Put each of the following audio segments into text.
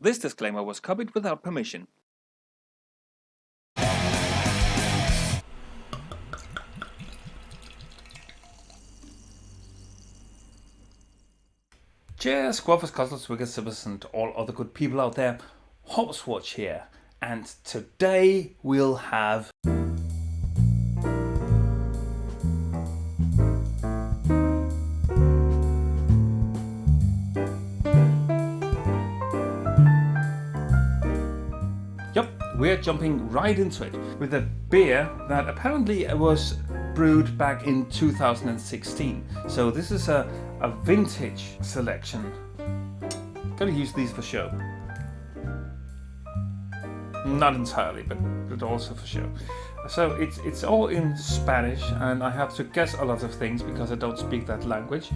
This disclaimer was copied without permission. Cheers, Squaffers, Cottles, Wiggers, Sibbers, and all other good people out there. Horsewatch here, and today we'll have we're jumping right into it with a beer that apparently was brewed back in 2016. So this is a vintage selection. Gonna use these for show. Not entirely, but also for show. So it's all in Spanish, and I have to guess a lot of things because I don't speak that language.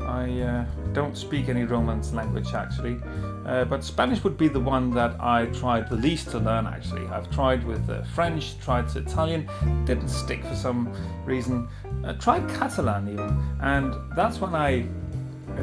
I don't speak any Romance language actually, but Spanish would be the one that I tried the least to learn actually. I've tried with French, tried Italian, didn't stick for some reason. Tried Catalan even, and that's when I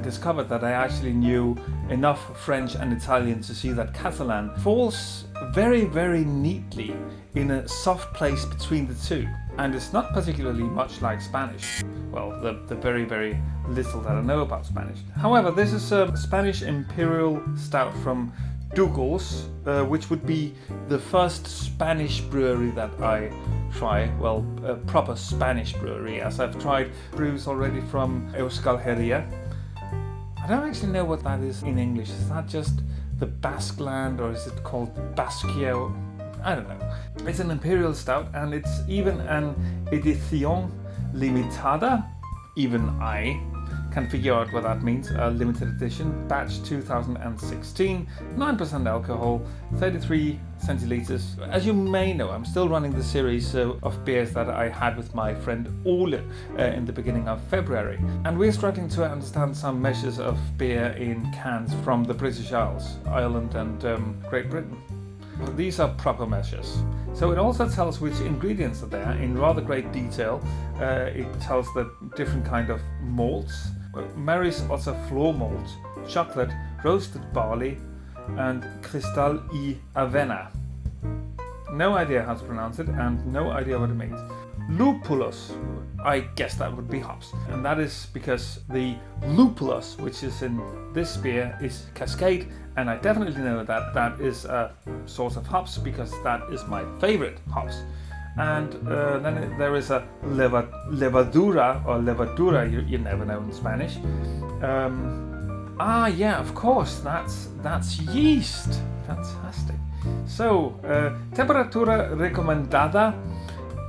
discovered that I actually knew enough French and Italian to see that Catalan falls very, very neatly in a soft place between the two, and it's not particularly much like Spanish. Well, the very, very little that I know about Spanish. However, this is a Spanish Imperial Stout from Dougall's, which would be the first Spanish brewery that I try. Well, a proper Spanish brewery, as I've tried brews already from Euskalheria. I don't actually know what that is in English. Is that just the Basque land, or is it called Basquio? I don't know. It's an Imperial Stout, and it's even an Edición Limitada. Even I can figure out what that means. A limited edition, batch 2016, 9% alcohol, 33 centiliters. As you may know, I'm still running the series of beers that I had with my friend Ole in the beginning of February. And we're starting to understand some measures of beer in cans from the British Isles, Ireland and Great Britain. These are proper measures. So it also tells which ingredients are there in rather great detail. It tells the different kind of malts. Mary's Otter floor malt, chocolate, roasted barley, and Cristal y Avena. No idea how to pronounce it, and no idea what it means. Lupulus, I guess that would be hops, and that is because the lupulus, which is in this beer, is Cascade, and I definitely know that that is a source of hops because that is my favorite hops. And then there is a levadura, or levadura, you never know in Spanish. Yeah, of course, that's yeast. Fantastic. So, temperatura recomendada,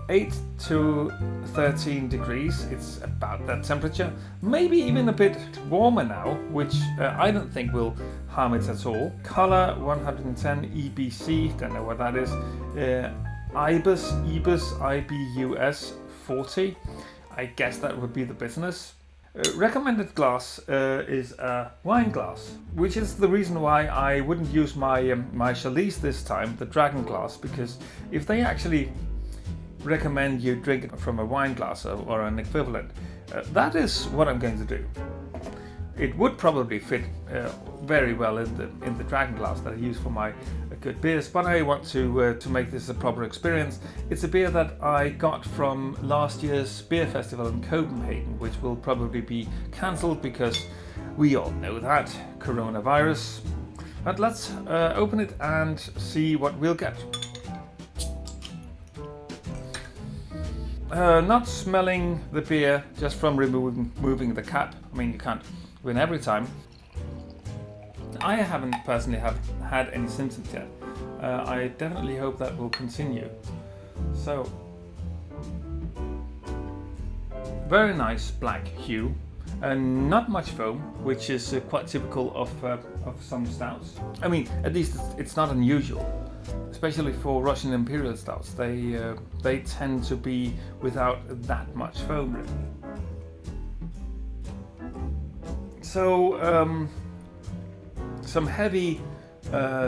8 to 13 degrees. It's about that temperature. Maybe even a bit warmer now, which I don't think will harm it at all. Color 110 EBC, don't know what that is. IBUS, IBUS 40. I guess that would be the business. Recommended glass is a wine glass, which is the reason why I wouldn't use my my Chalice this time, the Dragon glass, because if they actually recommend you drink it from a wine glass or an equivalent, that is what I'm going to do. It would probably fit very well in the Dragon glass that I use for my good beers, but I want to make this a proper experience. It's a beer that I got from last year's beer festival in Copenhagen, which will probably be cancelled because we all know that coronavirus. But let's open it and see what we'll get. Not smelling the beer just from removing the cap. I mean, you can't win every time. I haven't personally had any symptoms yet. I definitely hope that will continue. So, very nice black hue, and not much foam, which is quite typical of some stouts. I mean, at least it's not unusual, especially for Russian Imperial Stouts. They tend to be without that much foam. So some heavy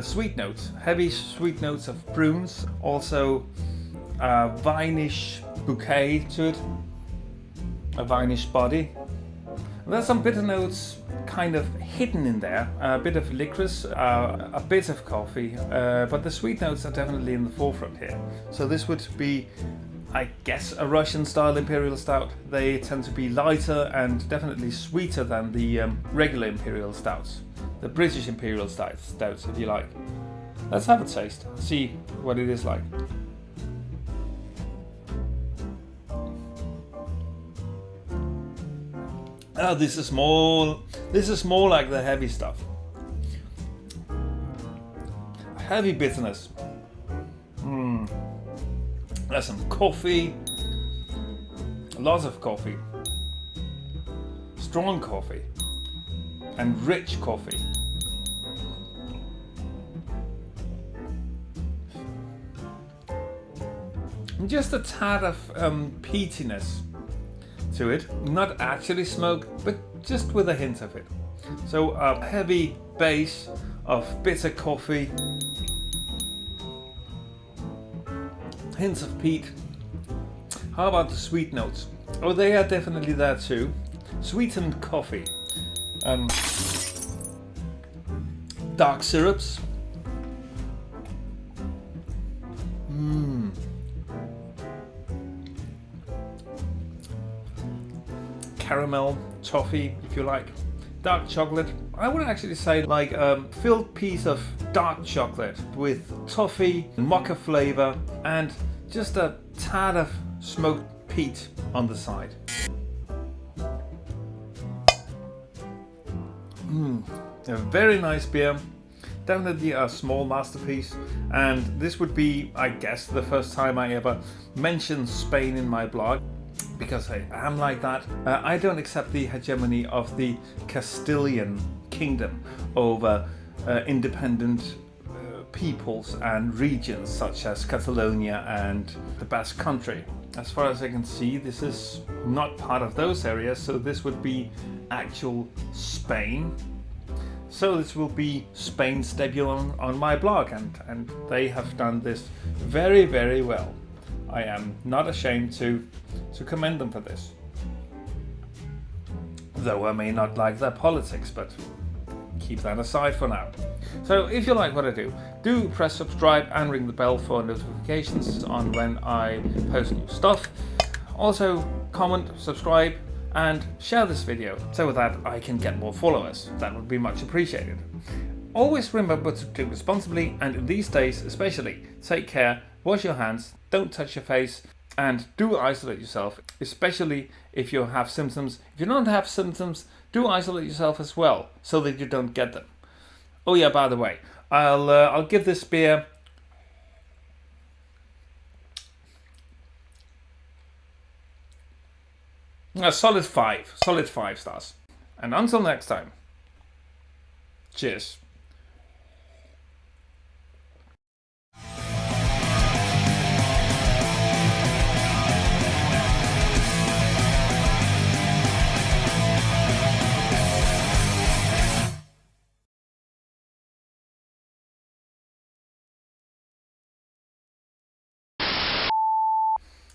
sweet notes of prunes, also a vinish bouquet to it, a vinish body. There's some bitter notes kind of hidden in there. A bit of licorice, a bit of coffee, but the sweet notes are definitely in the forefront here. So this would be, I guess, a Russian style Imperial Stout. They tend to be lighter and definitely sweeter than the regular Imperial Stouts. The British Imperial Stouts, if you like. Let's have a taste, see what it is like. Oh, this is more like the heavy stuff. Heavy bitterness. There's some coffee, lots of coffee, strong coffee, and rich coffee. And just a tad of peatiness to it, not actually smoke, but just with a hint of it. So a heavy base of bitter coffee, hints of peat. How about the sweet notes? Oh, they are definitely there too. Sweetened coffee, dark syrups, caramel, toffee, if you like, dark chocolate. I would actually say like a filled piece of dark chocolate with toffee, mocha flavor, and just a tad of smoked peat on the side. A very nice beer, definitely a small masterpiece, and this would be, I guess, the first time I ever mention Spain in my blog, because I am like that. I don't accept the hegemony of the Castilian kingdom over independent peoples and regions such as Catalonia and the Basque Country. As far as I can see, this is not part of those areas, so this would be actual Spain. So this will be Spain's debut on my blog, and they have done this very, very well. I am not ashamed to commend them for this. Though I may not like their politics, but keep that aside for now. So if you like what I do press subscribe and ring the bell for notifications on when I post new stuff. Also comment, subscribe, and share this video so that I can get more followers. That would be much appreciated. Always remember to drink responsibly, and in these days especially, take care, wash your hands, don't touch your face, and do isolate yourself, especially if you have symptoms. If you don't have symptoms, do isolate yourself as well, so that you don't get them. Oh yeah, by the way, I'll give this beer a solid 5 stars. And until next time, cheers.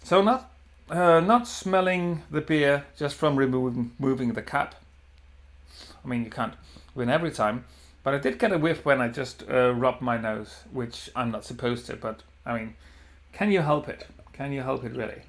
So not smelling the beer just from removing the cap. I mean, you can't win every time, but I did get a whiff when I just rubbed my nose, which I'm not supposed to, but I mean, can you help it? Can you help it really?